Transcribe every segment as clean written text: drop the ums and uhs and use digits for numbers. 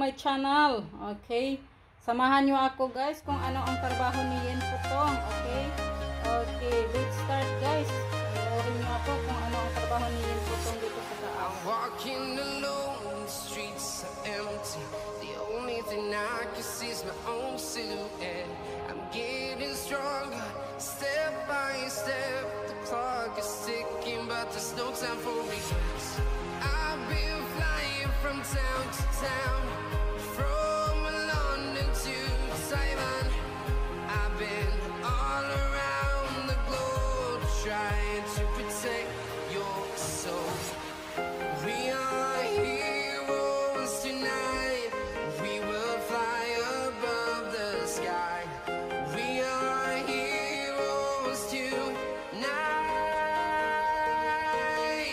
my channel. Okay? Samahan nyo ako guys kung ano ang trabaho ni Yen Putong. Okay? Okay, let's start guys. Panoorin nyo ako kung ano ang trabaho ni Yen Putong dito sa taas. I'm walking alone, the streets are empty. The only thing I can see is my own silhouette. I'm getting stronger, step by step. The clock is ticking, but there's no time for regrets. I've been flying from town to town, from London to Taiwan. I've been all around the globe trying to protect your soul. We are heroes tonight. We will fly above the sky. We are heroes tonight.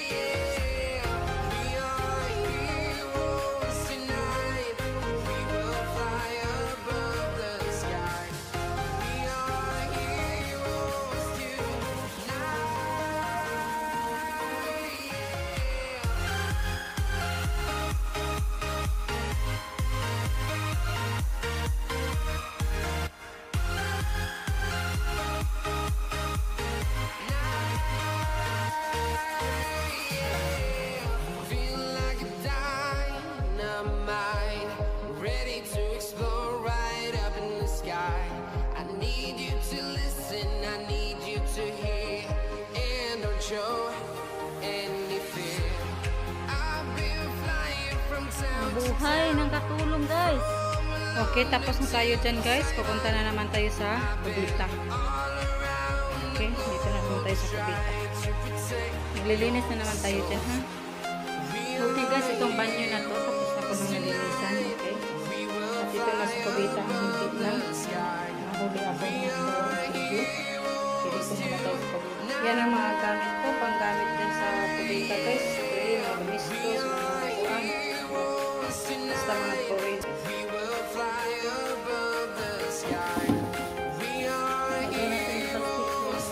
Yeah. We are heroes tonight. We will fly above the sky. We are heroes tonight. Feel like a dynamite, ready to explode right up in the sky. I need you to listen, I need you to hear, and don't show any fear. I've been flying from town to Buhay ng katulong guys. Okay, tapos na tayo dyan guys. Pupunta na naman tayo sa Cubita. Okay, dito na naman tayo sa Cubita. Naglilinis na naman tayo dyan ha. Okay guys, itong banyo na to. Tapos na ko nung nalinisan. Okay. At dito na sa Cubita. Hindi lang. Nahuli ako ng video. Hindi ko muna tayo sa Cubita. Yan ang mga gamit ko. Panggamit dyan sa Cubita guys. Spray, mga mistos, mga kuwan. Basta mga Korean. we will fly above the sky. We are heroes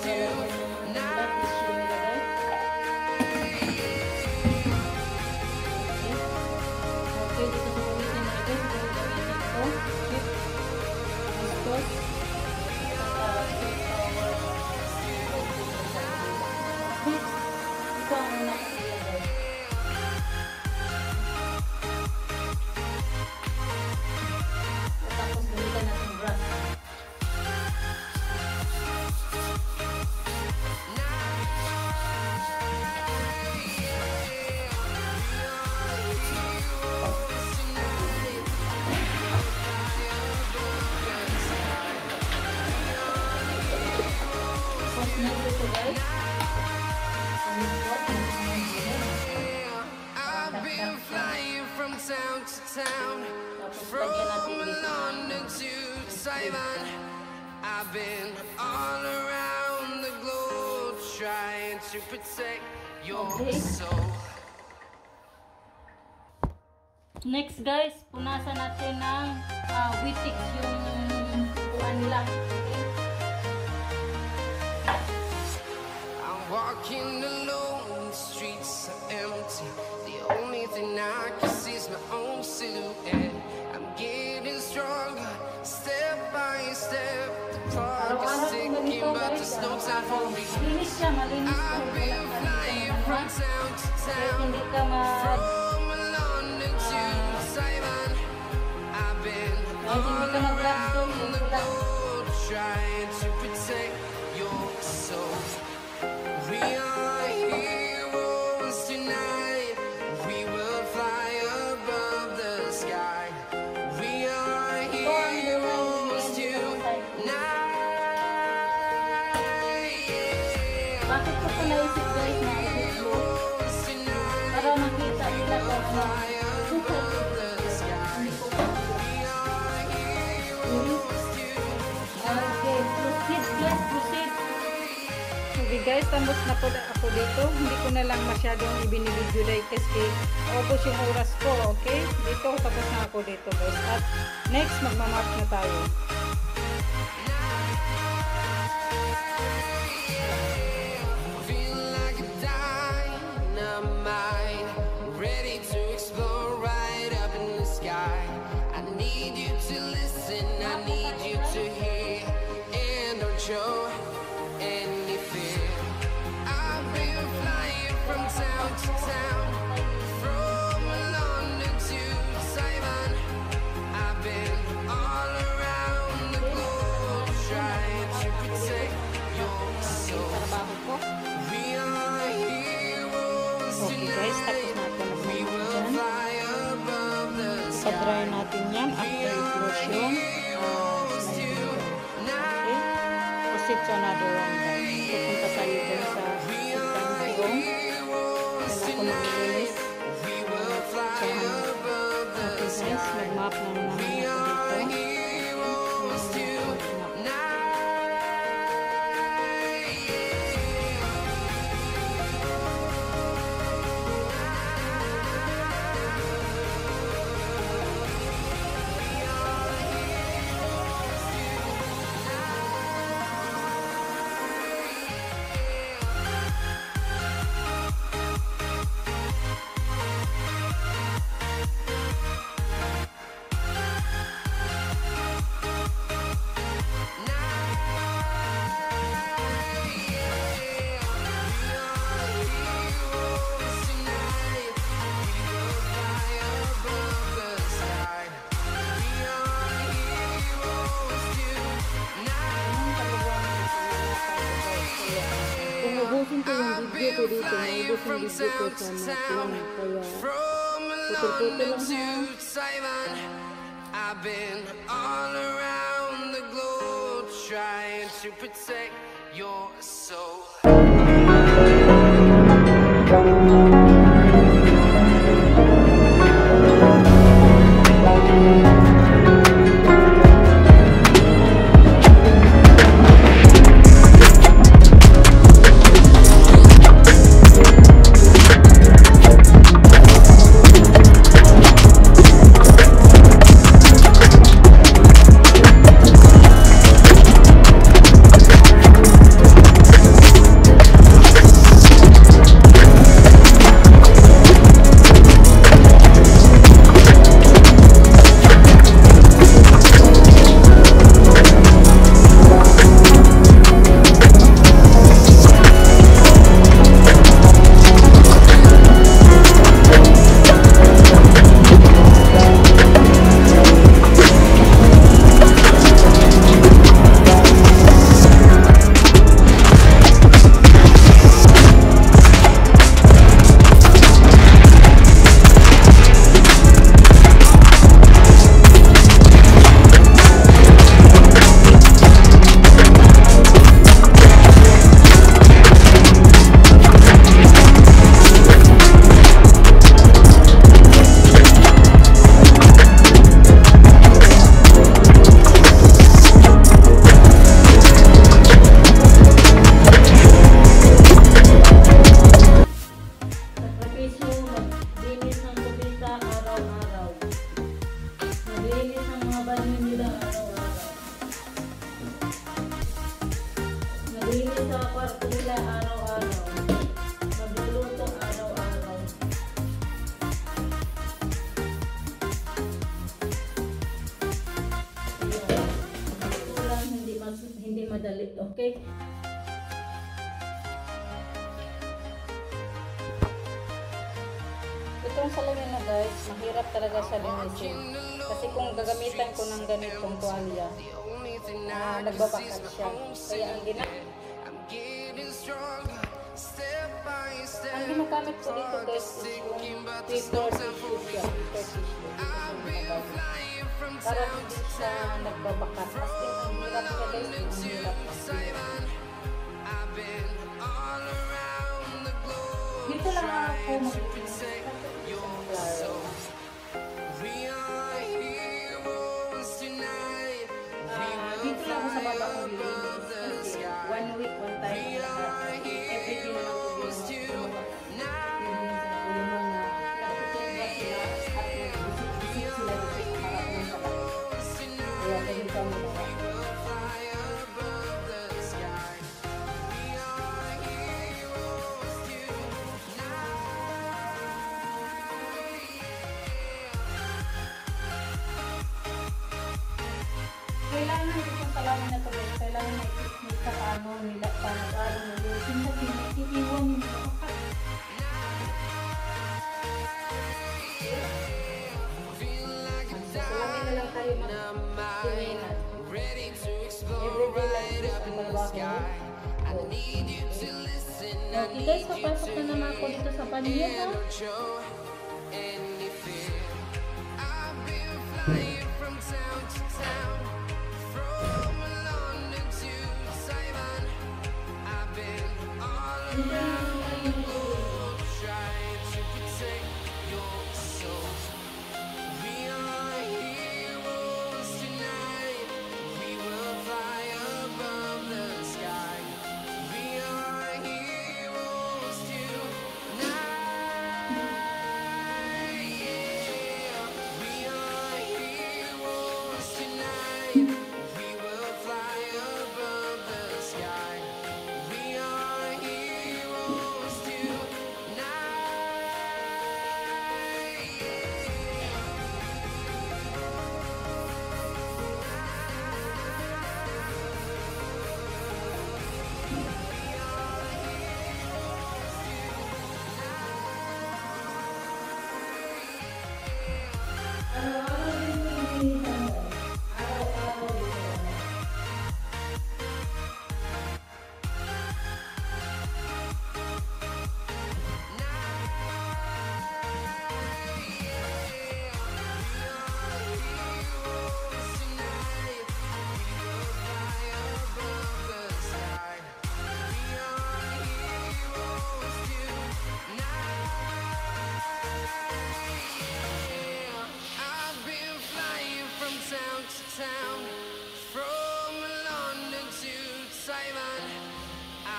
Tapos gamitan natin brush. Tapos na dito guys. I've been flying from town to town, Tapos from lagyan natin dito. London to Taiwan. I've been all around the globe trying to protect your Okay. soul. Next guys, punasan natin ng Witix yung buwan nila. Okay? I'm walking alone, the streets are empty. The only thing I can see is my own silhouette. I'm getting stronger, step by step. The clock is Araw-araw kung ticking, ganito but guys, there's no time for me. malinis siya, malinis. I've been flying from town to Kahit town, hindi ka from London to Taiwan. I've been Kahit hindi ka all mag-vlog doon, around the wala. globe trying to protect your soul. We are heroes tonight. We will fly above the sky. We are heroes tonight. Yeah. Bakit ko pa naisip guys na i-vlog? Heroes tonight. Para makita nila kung ano. Fly above the sky. Hindi ko pa. We are heroes tonight. Okay, proceed guys, proceed. Okay guys, tambos na po ako dito. Hindi ko na lang masyadong ibinibidyo dahil kasi ubos yung oras ko, okay? Dito, tapos na ako dito guys. At next, magmamark na tayo. Feel like a dynamite, ready to explode right up in the sky. need you to listen, I need you to hear, and don't show any fear. I've been flying from town to town, from London to Taiwan. I've been all around the globe trying to protect your soul. Trabaho ko. We are heroes Okay guys, tapos tonight. natin We will dyan. fly above the sky. Ipa-dry natin yan after i-flush yung slime. Okay? Proceed to another one guys. Pupunta tayo dyan sa second room. Kaya ako maglilinis. We will fly above the Okay guys, mag-map na naman ako dito. heroes tonight. We will fly above the sky. We are heroes Kung ubusin ko yung video ko dito, ubusin video ko sa mga kaya from London to Taiwan. I've been all around the globe trying to protect your soul. Maglinis sa kwarto nila araw-araw. Magluluto araw-araw. Ito lang, hindi madali. Okay? Itong salamin na guys, mahirap talaga sa linisin. Kasi kung gagamitan ko ng ganitong tuwalya, nagbabakal siya. Kaya ang ginagamit ko dito guys is yung paper tissue siya. Paper tissue. Para hindi siya nagbabakal. Kasi ang hirap siya guys, ang hirap mag-hirap. Dito lang ako mag-hirap. Dito lang ako sa baba ko nililinis. 1 week, 1 time. Every day naman ko nililinis yung mga nakatutulog sila at nag-isip sila dito para kung sa baba. Kaya ganun kami naman. kailangan itong salamin na to guys. Kailangan na ipagkakaano nila para ano nila. Kasi iiwan nila. Salamin na lang tayo mag-tininan. Everyday like this ang trabaho. Okay guys, papasok na naman ako dito sa banyo ha.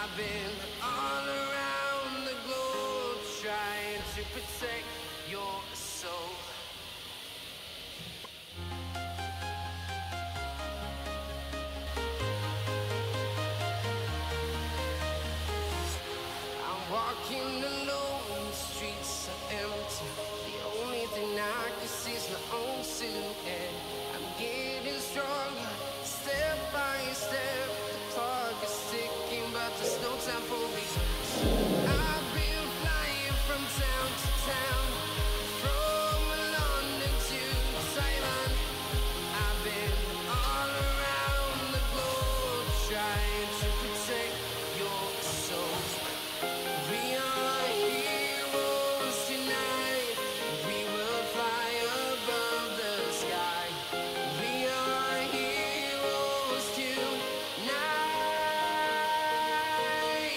I've been all around the globe trying to protect your soul. I'm walking alone, the streets are empty. The only thing I can see is my own silhouette. I'm getting stronger, step by step. The clock is ticking, but there's no time for reasons. I've been flying from town to town, from London to Taiwan. I've been all around the globe trying to protect your soul. We are heroes tonight. We will fly above the sky. We are heroes tonight.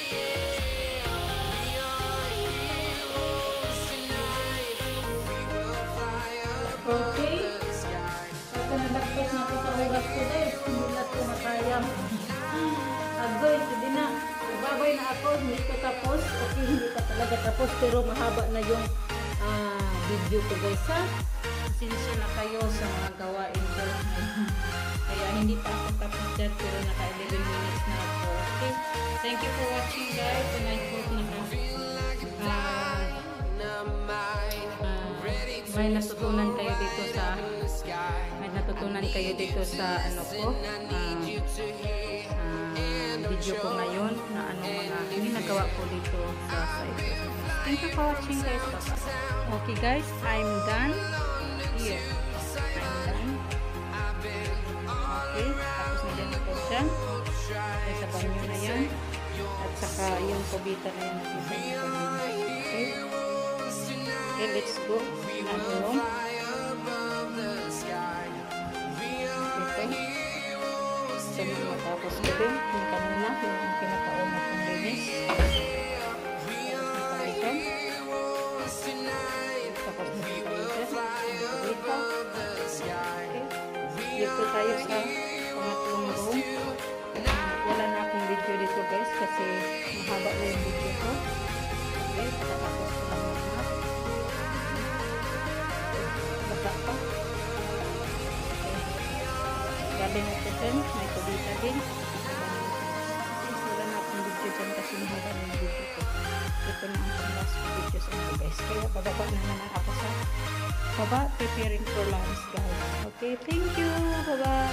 Yeah. We are heroes tonight. We will fly above Okay. the sky. Pagka nalagpas na ako sa oras ko guys, hindi na ito makaya. Agoy, hindi na. Babay na ako, hindi ko tapos. Okay, hindi pa talaga tapos, pero mahaba na yung video ko guys ha. Pasensya na kayo sa mga gawain ko. Kaya hindi pa ako tapos dyan, pero naka 11 minutes na ako. Okay, thank you for watching guys. And I hope may natutunan kayo dito sa ano ko video ko ngayon na ano mga ginagawa ko dito sa site. Thank you for watching guys. Bye-bye. Okay guys, I'm done here. I'm done. Okay, tapos na dyan ako dyan. Ay, sa banyo na yan. At saka yung kubita na yan. Okay. Okay, let's go. Nagulong. Ito na matapos ko din. Yung kanina, yung kinakaon na kong linis. Tapos na palitan. Okay. Dito tayo sa pangatlong room. Wala na akong video dito guys kasi mahaba na yung video ko. Okay, tapos ko lang naman. Basa pa. Gabi na ito dyan, may kubita din. Wala na akong video dyan kasi mahaba na yung video ko. Ito na ang last video sa inyo guys. Kaya bababa na naman ako sa baba, preparing for lunch guys. Okay, thank you. Bye-bye.